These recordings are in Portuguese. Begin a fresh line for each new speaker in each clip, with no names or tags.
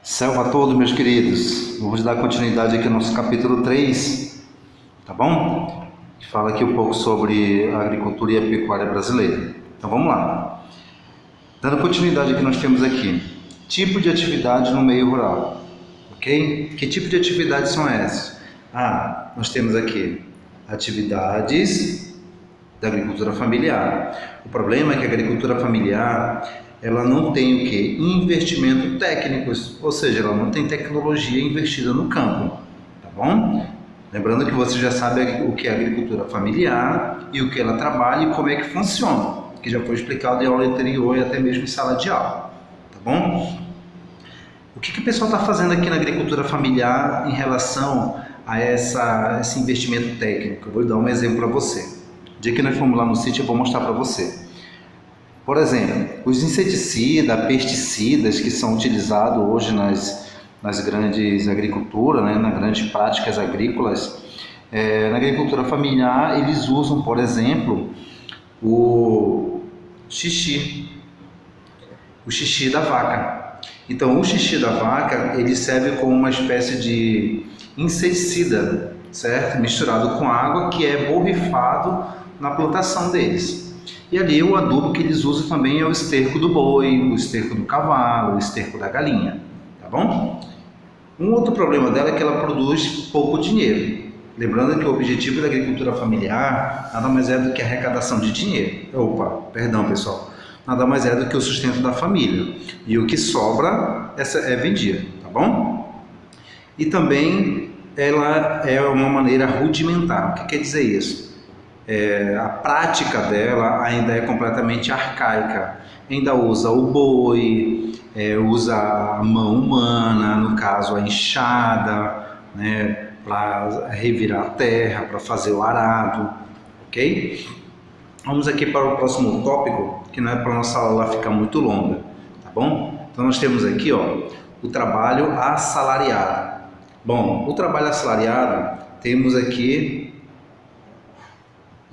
Salve a todos, meus queridos. Vamos dar continuidade aqui ao nosso capítulo 3, tá bom? Que fala aqui um pouco sobre a agricultura e a pecuária brasileira. Então vamos lá. Dando continuidade ao que nós temos aqui. Tipo de atividade no meio rural. Ok? Que tipo de atividades são essas? Nós temos aqui atividades da agricultura familiar. O problema é que a agricultura familiar ela não tem o que? Investimento técnicos, ou seja, ela não tem tecnologia investida no campo, tá bom? Lembrando que você já sabe o que é agricultura familiar e o que ela trabalha e como é que funciona, que já foi explicado em aula anterior e até mesmo em sala de aula, tá bom? O que o pessoal está fazendo aqui na agricultura familiar em relação a esse investimento técnico? Eu vou dar um exemplo para você. O dia que nós formos lá no sítio eu vou mostrar para você. Por exemplo, os inseticidas, pesticidas que são utilizados hoje nas grandes agriculturas, né, nas grandes práticas agrícolas, na agricultura familiar eles usam, por exemplo, o xixi da vaca. Então, o xixi da vaca ele serve como uma espécie de inseticida, certo? Misturado com água que é borrifado na plantação deles. E ali o adubo que eles usam também é o esterco do boi, o esterco do cavalo, o esterco da galinha, tá bom? Um outro problema dela é que ela produz pouco dinheiro. Lembrando que o objetivo da agricultura familiar nada mais é do que a arrecadação de dinheiro. Perdão pessoal. Nada mais é do que o sustento da família. E o que sobra é vendido, tá bom? E também ela é uma maneira rudimentar. O que quer dizer isso? A prática dela ainda é completamente arcaica, ainda usa o boi, usa a mão humana, no caso a enxada, né, para revirar a terra, para fazer o arado, ok? Vamos aqui para o próximo tópico, que não é para a nossa aula ficar muito longa, tá bom? Então nós temos aqui o trabalho assalariado. Bom, o trabalho assalariado temos aqui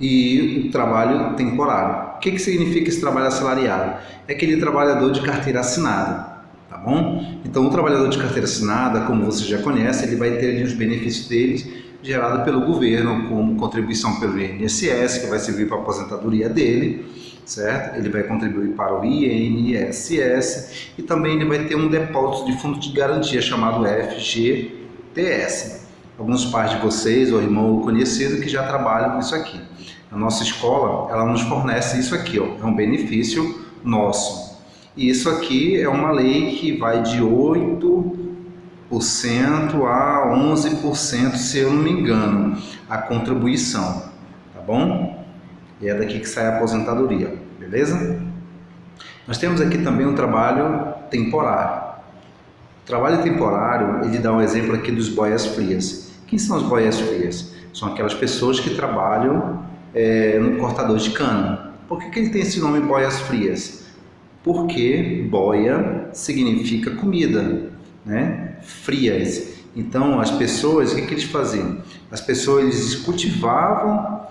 e o trabalho temporário. O que significa esse trabalho assalariado? É aquele trabalhador de carteira assinada, tá bom? Então o trabalhador de carteira assinada, como você já conhece, ele vai ter ali os benefícios deles gerados pelo governo, como contribuição pelo INSS, que vai servir para a aposentadoria dele, certo? Ele vai contribuir para o INSS e também ele vai ter um depósito de fundo de garantia chamado FGTS. Alguns pais de vocês, ou irmão ou conhecido, que já trabalham com isso aqui. A nossa escola, ela nos fornece isso aqui, é um benefício nosso. E isso aqui é uma lei que vai de 8% a 11%, se eu não me engano, a contribuição, tá bom? E é daqui que sai a aposentadoria, beleza? Nós temos aqui também um trabalho temporário. O trabalho temporário, ele dá um exemplo aqui dos boias-frias. Quem são os boias-frias? São aquelas pessoas que trabalham no cortador de cana. Por que ele tem esse nome boias-frias? Porque boia significa comida, né? Frias. Então, as pessoas, o que eles faziam? As pessoas eles cultivavam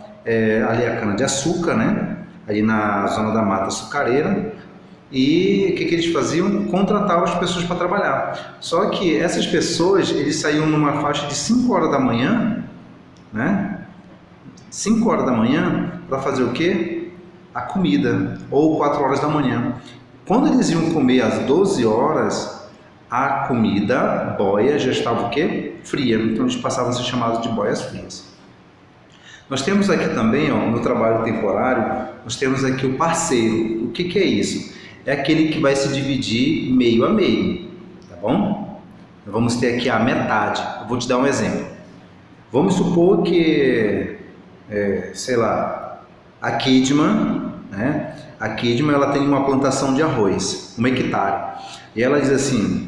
ali a cana-de-açúcar, né? Ali na zona da mata açucareira. E o que eles faziam? Contratavam as pessoas para trabalhar. Só que essas pessoas, eles saíam numa faixa de 5 horas da manhã, né? 5 horas da manhã para fazer o quê? A comida, ou 4 horas da manhã. Quando eles iam comer às 12 horas, a comida, boia, já estava o quê? Fria. Então eles passavam a ser chamados de boias frias. Nós temos aqui também, no trabalho temporário, nós temos aqui o parceiro. O que é isso? É aquele que vai se dividir meio a meio, tá bom? Então, vamos ter aqui a metade. Eu vou te dar um exemplo. Vamos supor que, sei lá, a Kidman, né? A Kidman, ela tem uma plantação de arroz, 1 hectare. E ela diz assim,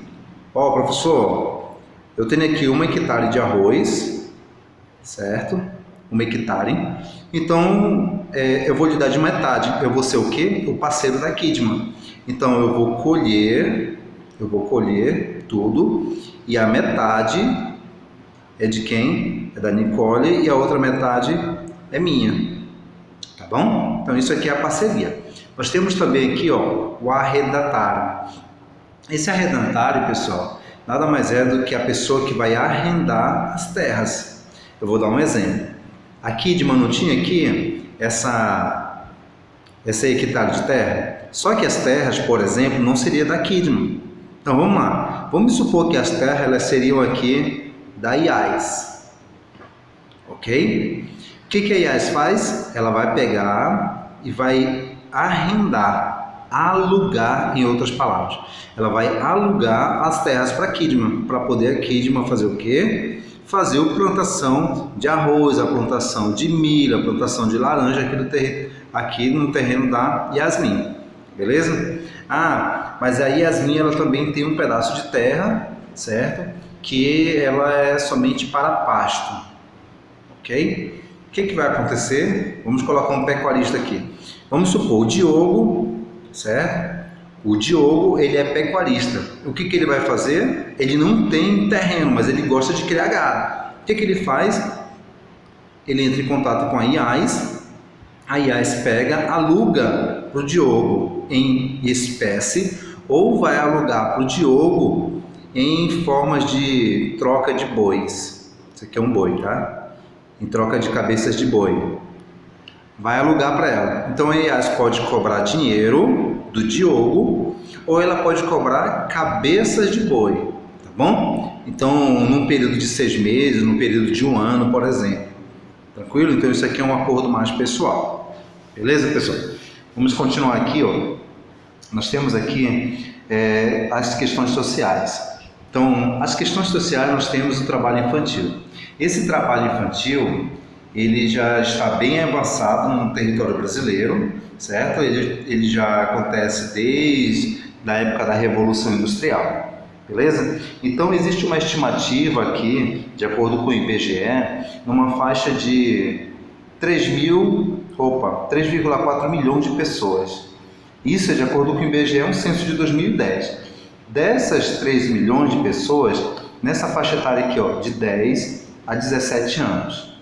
professor, eu tenho aqui 1 hectare de arroz, certo? 1 hectare. Então, eu vou lhe dar de metade. Eu vou ser o quê? O parceiro da Kidman. Então, eu vou colher tudo e a metade é de quem? É da Nicole e a outra metade é minha. Tá bom? Então, isso aqui é a parceria. Nós temos também aqui, o arrendatário. Esse arrendatário, pessoal, nada mais é do que a pessoa que vai arrendar as terras. Eu vou dar um exemplo. A Kidman não tinha aqui esse hectare de terra? Só que as terras, por exemplo, não seria da Kidman. Então vamos lá. Vamos supor que as terras elas seriam aqui da IAS. Ok? O que a IAS faz? Ela vai pegar e vai arrendar, alugar, em outras palavras. Ela vai alugar as terras para a Kidman, para poder a Kidman fazer o quê? Fazer a plantação de arroz, a plantação de milho, a plantação de laranja aqui no terreno da Yasmin, beleza? Ah, mas a Yasmin ela também tem um pedaço de terra, certo? Que ela é somente para pasto, ok? O que vai acontecer? Vamos colocar um pecuarista aqui. Vamos supor o Diogo, certo? O Diogo, ele é pecuarista. O que ele vai fazer? Ele não tem terreno, mas ele gosta de criar gado. O que ele faz? Ele entra em contato com a IAS pega, aluga para o Diogo em espécie, ou vai alugar para o Diogo em formas de troca de bois. Isso aqui é um boi, tá? Em troca de cabeças de boi. Vai alugar para ela. Então a IAS pode cobrar dinheiro do Diogo, ou ela pode cobrar cabeças de boi, tá bom? Então, num período de 6 meses, num período de 1 ano, por exemplo. Tranquilo? Então isso aqui é um acordo mais pessoal. Beleza, pessoal? Vamos continuar aqui, ó. Nós temos aqui as questões sociais. Então, as questões sociais nós temos o trabalho infantil. Esse trabalho infantil, ele já está bem avançado no território brasileiro, certo? Ele já acontece desde a época da Revolução Industrial, beleza? Então existe uma estimativa aqui, de acordo com o IBGE, numa faixa de 3,4 milhões de pessoas. Isso é de acordo com o IBGE, um censo de 2010. Dessas 3 milhões de pessoas, nessa faixa etária aqui, ó, de 10 a 17 anos.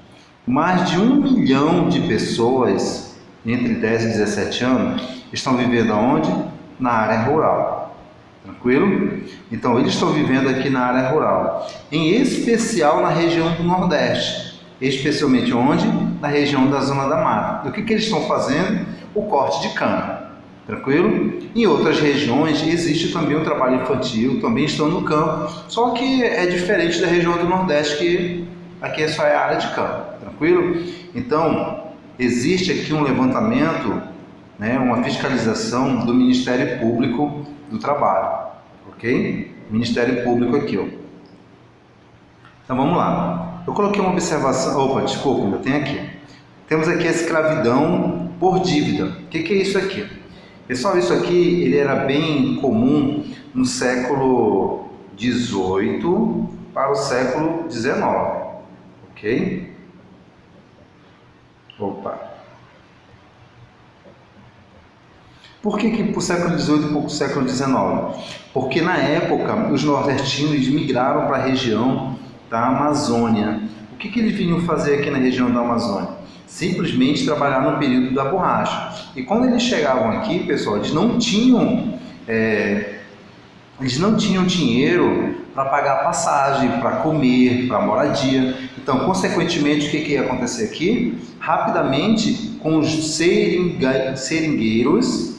Mais de 1 milhão de pessoas entre 10 e 17 anos estão vivendo aonde? Na área rural. Tranquilo? Então, eles estão vivendo aqui na área rural, em especial na região do Nordeste. Especialmente onde? Na região da Zona da Mata. E o que eles estão fazendo? O corte de cana. Tranquilo? Em outras regiões existe também o trabalho infantil, também estão no campo, só que é diferente da região do Nordeste, que aqui só é a área de campo. Tranquilo? Então, existe aqui um levantamento, né, uma fiscalização do Ministério Público do Trabalho, ok? Ministério Público aqui, ó. Então vamos lá. Eu coloquei uma observação, desculpa, ainda tem aqui. Temos aqui a escravidão por dívida. O que é isso aqui? Pessoal, isso aqui ele era bem comum no século XVIII para o século XIX, ok? Por que para o século XVIII e para o século XIX? Porque na época os nordestinos migraram para a região da Amazônia. O que eles vinham fazer aqui na região da Amazônia? Simplesmente trabalhar no período da borracha. E quando eles chegavam aqui, pessoal, eles não tinham dinheiro para pagar passagem, para comer, para moradia. Então, consequentemente, o que ia acontecer aqui? Rapidamente, com os seringueiros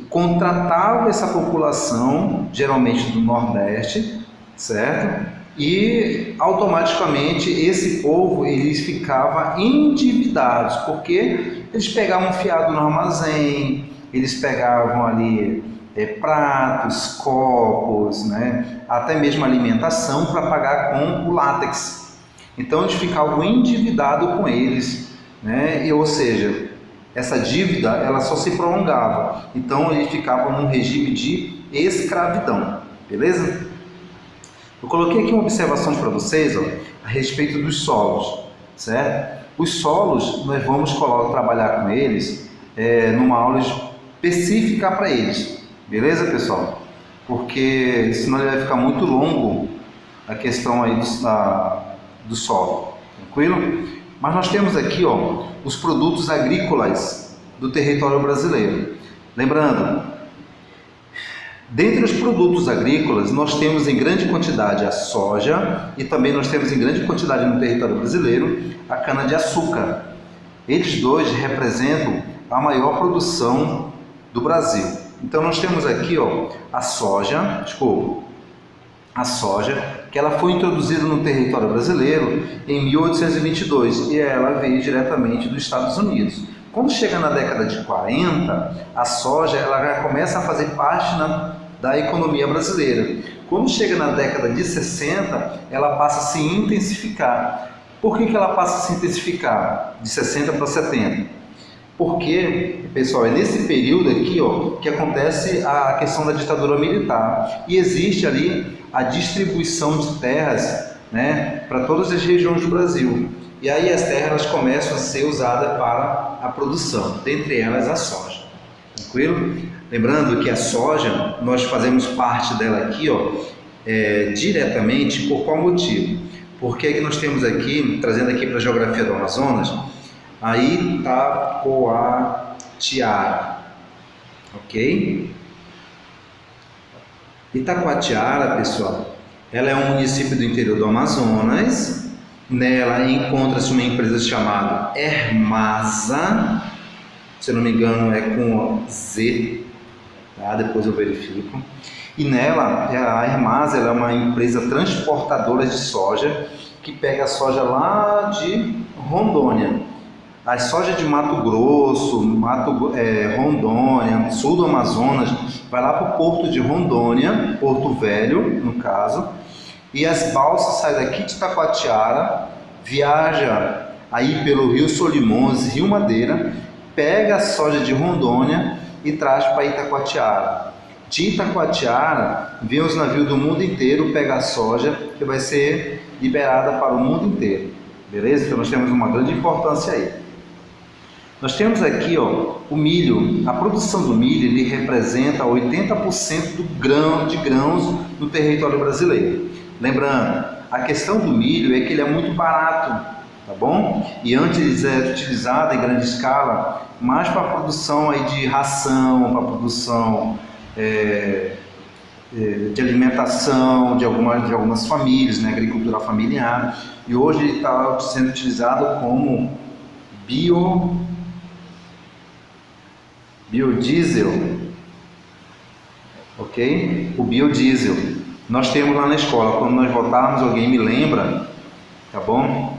contratavam essa população, geralmente do Nordeste, certo? E automaticamente esse povo eles ficavam endividados, porque eles pegavam fiado no armazém, eles pegavam ali pratos, copos, né? Até mesmo alimentação para pagar com o látex. Então eles ficavam endividados com eles, né? Ou seja, essa dívida ela só se prolongava. Então eles ficavam num regime de escravidão, beleza? Eu coloquei aqui uma observação para vocês, ó, a respeito dos solos, certo? Os solos, nós vamos trabalhar com eles numa aula específica para eles, beleza, pessoal? Porque senão ele vai ficar muito longo a questão aí do solo, tranquilo? Mas nós temos aqui, ó, os produtos agrícolas do território brasileiro. Lembrando, Dentre os produtos agrícolas, nós temos em grande quantidade a soja e também nós temos em grande quantidade no território brasileiro a cana-de-açúcar. Eles dois representam a maior produção do Brasil. Então nós temos aqui a soja, que ela foi introduzida no território brasileiro em 1822 e ela veio diretamente dos Estados Unidos. Quando chega na década de 40, a soja ela já começa a fazer parte da economia brasileira. Quando chega na década de 60, ela passa a se intensificar. Por que ela passa a se intensificar de 60 para 70? Porque, pessoal, é nesse período aqui que acontece a questão da ditadura militar e existe ali a distribuição de terras, né, para todas as regiões do Brasil. E aí as terras elas começam a ser usadas para a produção, dentre elas a soja. Tranquilo? Lembrando que a soja, nós fazemos parte dela aqui diretamente por qual motivo? Porque é que nós temos aqui, trazendo aqui para a geografia do Amazonas, a Itacoatiara, ok? Itacoatiara, pessoal, ela é um município do interior do Amazonas. Nela encontra-se uma empresa chamada Hermasa, se não me engano é com Z, tá? Depois eu verifico. E nela, a Hermasa ela é uma empresa transportadora de soja que pega a soja lá de Rondônia. A soja de Mato Grosso, Rondônia, sul do Amazonas, vai lá para o porto de Rondônia, Porto Velho, no caso, e as balsas saem daqui de Itacoatiara, viaja aí pelo Rio Solimões, Rio Madeira, pega a soja de Rondônia e traz para Itacoatiara. De Itacoatiara, vem os navios do mundo inteiro pegar a soja que vai ser liberada para o mundo inteiro. Beleza? Então nós temos uma grande importância aí. Nós temos aqui o milho. A produção do milho ele representa 80% de grãos no território brasileiro. Lembrando, a questão do milho é que ele é muito barato, tá bom? E antes era utilizado em grande escala mais para a produção aí de ração, para a produção de alimentação de algumas famílias, né? Agricultura familiar. E hoje ele está sendo utilizado como biodiesel, ok? O biodiesel. Nós temos lá na escola, quando nós voltarmos, alguém me lembra, tá bom?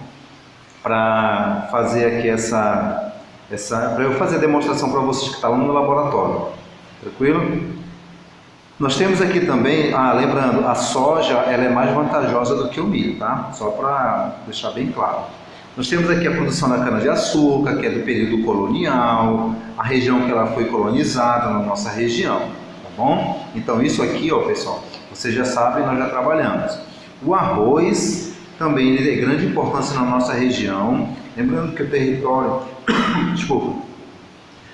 Para fazer aqui para eu fazer a demonstração para vocês que estão lá no laboratório, tranquilo? Nós temos aqui também, lembrando, a soja ela é mais vantajosa do que o milho, tá? Só para deixar bem claro. Nós temos aqui a produção da cana-de-açúcar, que é do período colonial, a região que ela foi colonizada na nossa região, tá bom? Então isso aqui, pessoal, vocês já sabem, nós já trabalhamos. O arroz também ele é de grande importância na nossa região, lembrando que o território,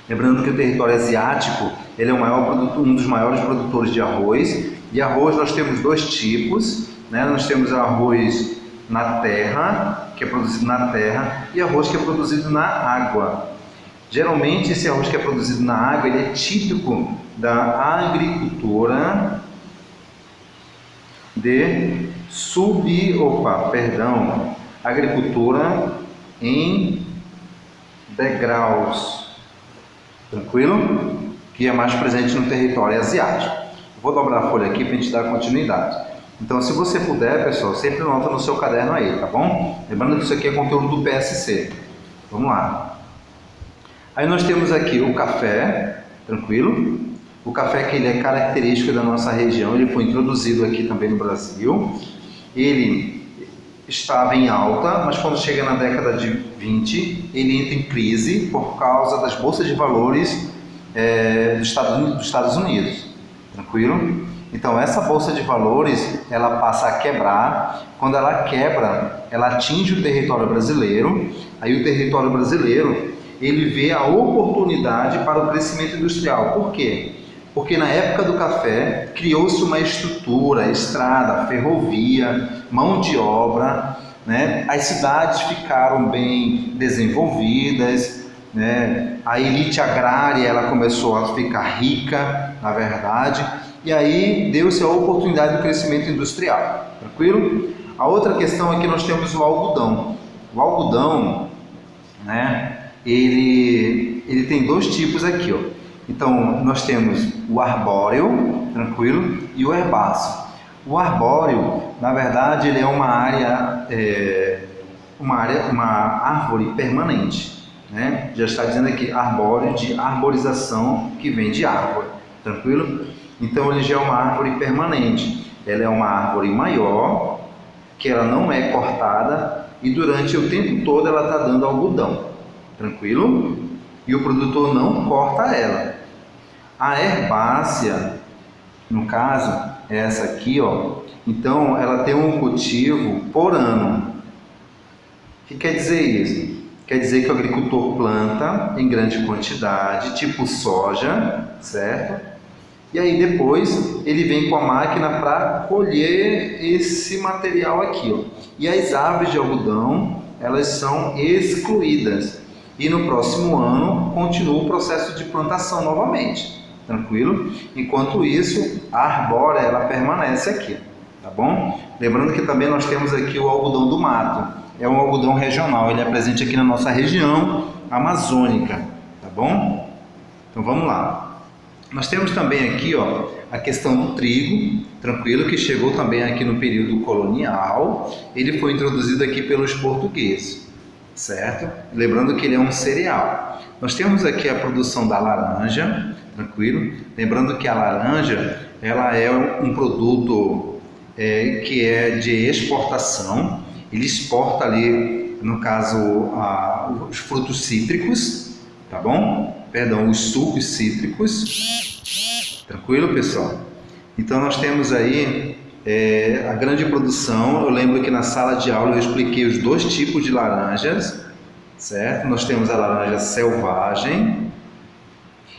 lembrando que o território asiático ele é um dos maiores produtores de arroz. E arroz nós temos dois tipos, né? Nós temos arroz na terra, que é produzido na terra, e arroz que é produzido na água. Geralmente esse arroz que é produzido na água ele é típico da agricultura agricultura em degraus, tranquilo? Que é mais presente no território asiático. Vou dobrar a folha aqui para a gente dar continuidade. Então, se você puder, pessoal, sempre anota no seu caderno aí, tá bom? Lembrando que isso aqui é conteúdo do PSC. Vamos lá. Aí nós temos aqui o café, tranquilo? O café que ele é característico da nossa região, ele foi introduzido aqui também no Brasil. Ele estava em alta, mas quando chega na década de 20, ele entra em crise por causa das bolsas de valores dos Estados Unidos, tranquilo? Então essa bolsa de valores ela passa a quebrar. Quando ela quebra, ela atinge o território brasileiro. Aí o território brasileiro ele vê a oportunidade para o crescimento industrial. Por quê? Porque na época do café criou-se uma estrutura, estrada, ferrovia, mão de obra, né? As cidades ficaram bem desenvolvidas, né? A elite agrária ela começou a ficar rica, na verdade, e aí deu-se a oportunidade do crescimento industrial, tranquilo? A outra questão é que nós temos o algodão. O algodão, né, ele tem dois tipos aqui, ó. Então, nós temos o arbóreo, tranquilo, e o herbáceo. O arbóreo, na verdade, ele é uma árvore permanente, né? Já está dizendo aqui, arbóreo de arborização, que vem de árvore, tranquilo? Então, ele já é uma árvore permanente. Ela é uma árvore maior, que ela não é cortada, e durante o tempo todo ela está dando algodão, tranquilo? E o produtor não corta ela. A herbácea, no caso, é essa aqui, ó. Então, ela tem um cultivo por ano. O que quer dizer isso? Quer dizer que o agricultor planta em grande quantidade, tipo soja, certo? E aí depois ele vem com a máquina para colher esse material aqui, ó. E as árvores de algodão, elas são excluídas. E no próximo ano continua o processo de plantação novamente, tranquilo? Enquanto isso, a arbórea ela permanece aqui, tá bom? Lembrando que também nós temos aqui o algodão do mato. É um algodão regional, ele é presente aqui na nossa região amazônica, tá bom? Então vamos lá. Nós temos também aqui, ó, a questão do trigo, tranquilo, que chegou também aqui no período colonial. Ele foi introduzido aqui pelos portugueses, certo? Lembrando que ele é um cereal. Nós temos aqui a produção da laranja, tranquilo. Lembrando que a laranja, ela é um produto que é de exportação. Ele exporta ali, no caso, os frutos cítricos, tá bom? Perdão, os sucos cítricos. Tranquilo, pessoal? Então nós temos aí a grande produção. Eu lembro que na sala de aula eu expliquei os dois tipos de laranjas, certo? Nós temos a laranja selvagem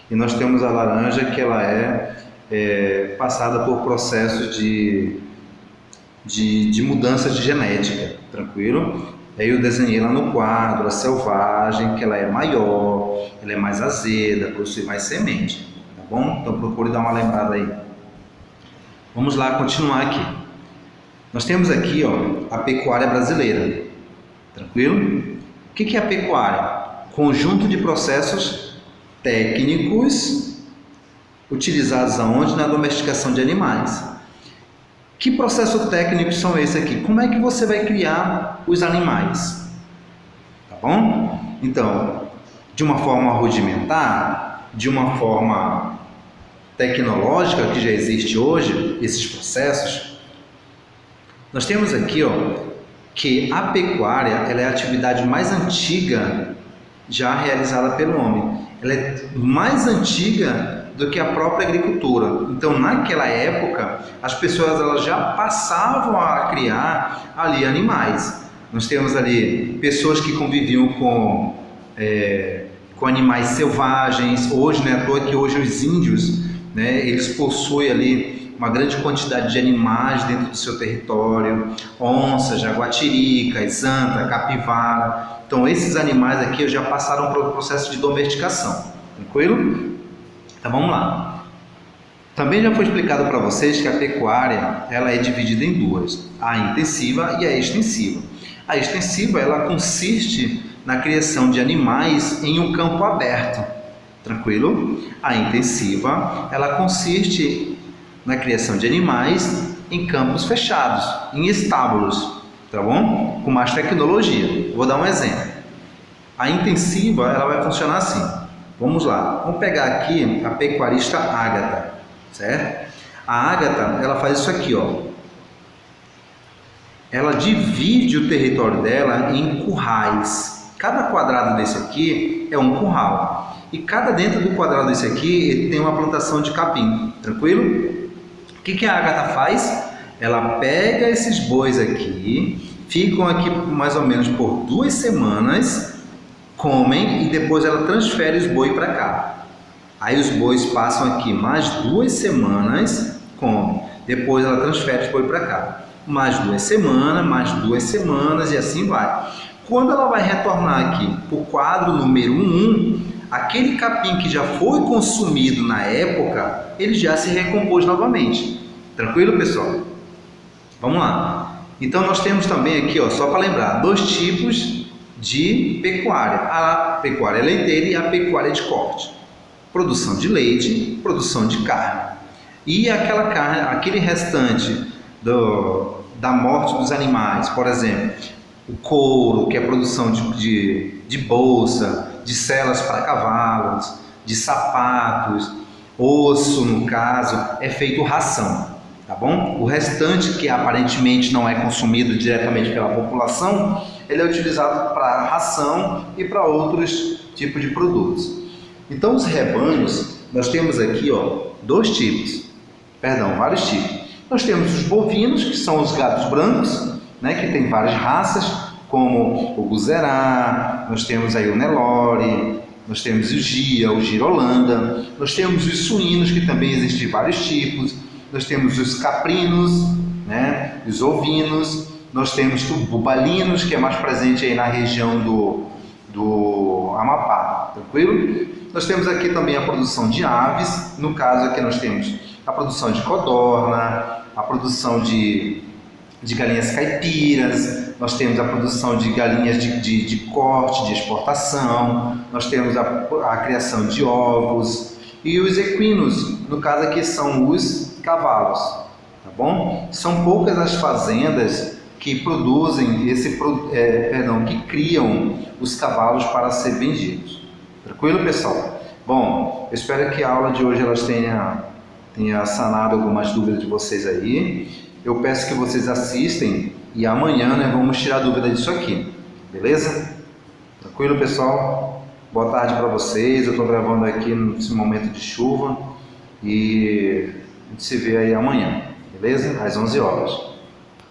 e nós temos a laranja que ela é passada por processos de mudança de genética, tranquilo? Aí eu desenhei lá no quadro a selvagem, que ela é maior, ela é mais azeda, possui mais semente, tá bom? Então procure dar uma lembrada aí. Vamos lá continuar aqui. Nós temos aqui, ó, a pecuária brasileira, tranquilo? O que é a pecuária? Conjunto de processos técnicos utilizados aonde? Na domesticação de animais. Que processos técnicos são esses aqui? Como é que você vai criar os animais? Tá bom? Então, de uma forma rudimentar, de uma forma tecnológica que já existe hoje, esses processos, nós temos aqui, ó, que a pecuária ela é a atividade mais antiga já realizada pelo homem. Ela é mais antiga do que a própria agricultura. Então, naquela época, as pessoas elas já passavam a criar ali animais. Nós temos ali pessoas que conviviam com animais selvagens. Hoje, né, à toa que hoje os índios, né, eles possuem ali uma grande quantidade de animais dentro do seu território, onça, jaguatirica, zanta, capivara. Então, esses animais aqui já passaram pelo processo de domesticação. Tranquilo? Então vamos lá. Também já foi explicado para vocês que a pecuária ela é dividida em duas, a intensiva e a extensiva. A extensiva ela consiste na criação de animais em um campo aberto, tranquilo? A intensiva ela consiste na criação de animais em campos fechados, em estábulos, tá bom? Com mais tecnologia. Vou dar um exemplo. A intensiva ela vai funcionar assim. Vamos lá, vamos pegar aqui a pecuarista Ágata, certo? A Ágata, ela faz isso aqui, ó. Ela divide o território dela em currais. Cada quadrado desse aqui é um curral. E cada dentro do quadrado desse aqui ele tem uma plantação de capim, tranquilo? O que a Ágata faz? Ela pega esses bois aqui, ficam aqui mais ou menos por 2 semanas, comem e depois ela transfere os bois para cá. Aí os bois passam aqui mais 2 semanas, comem. Depois ela transfere os bois para cá. Mais 2 semanas e assim vai. Quando ela vai retornar aqui para o quadro número 1, aquele capim que já foi consumido na época, ele já se recompôs novamente. Tranquilo, pessoal? Vamos lá. Então nós temos também aqui, ó, só para lembrar, dois tipos de pecuária: a pecuária leiteira e a pecuária de corte. Produção de leite, produção de carne. E aquela carne, aquele restante da morte dos animais, por exemplo, o couro, que é a produção de bolsa, de selas para cavalos, de sapatos, osso, no caso, é feito ração, tá bom? O restante, que aparentemente não é consumido diretamente pela população, ele é utilizado para ração e para outros tipos de produtos. Então, os rebanhos, nós temos aqui, ó, vários tipos. Nós temos os bovinos, que são os gados brancos, né, que tem várias raças, como o Guzerá, nós temos aí o Nelore, nós temos o Gia, o Girolanda, nós temos os suínos, que também existem vários tipos, nós temos os caprinos, né, os ovinos, nós temos os bubalinos, que é mais presente aí na região do Amapá, tranquilo? Nós temos aqui também a produção de aves, no caso aqui nós temos a produção de codorna, a produção de galinhas caipiras, nós temos a produção de galinhas de corte, de exportação, nós temos a criação de ovos e os equinos, no caso aqui são os cavalos, tá bom? São poucas as fazendas que produzem que criam os cavalos para ser vendidos. Tranquilo, pessoal? Bom, eu espero que a aula de hoje elas tenha sanado algumas dúvidas de vocês aí. Eu peço que vocês assistem e amanhã, né, vamos tirar dúvida disso aqui, beleza? Tranquilo, pessoal? Boa tarde para vocês. Eu estou gravando aqui nesse momento de chuva e a gente se vê aí amanhã, beleza? Às 11 horas.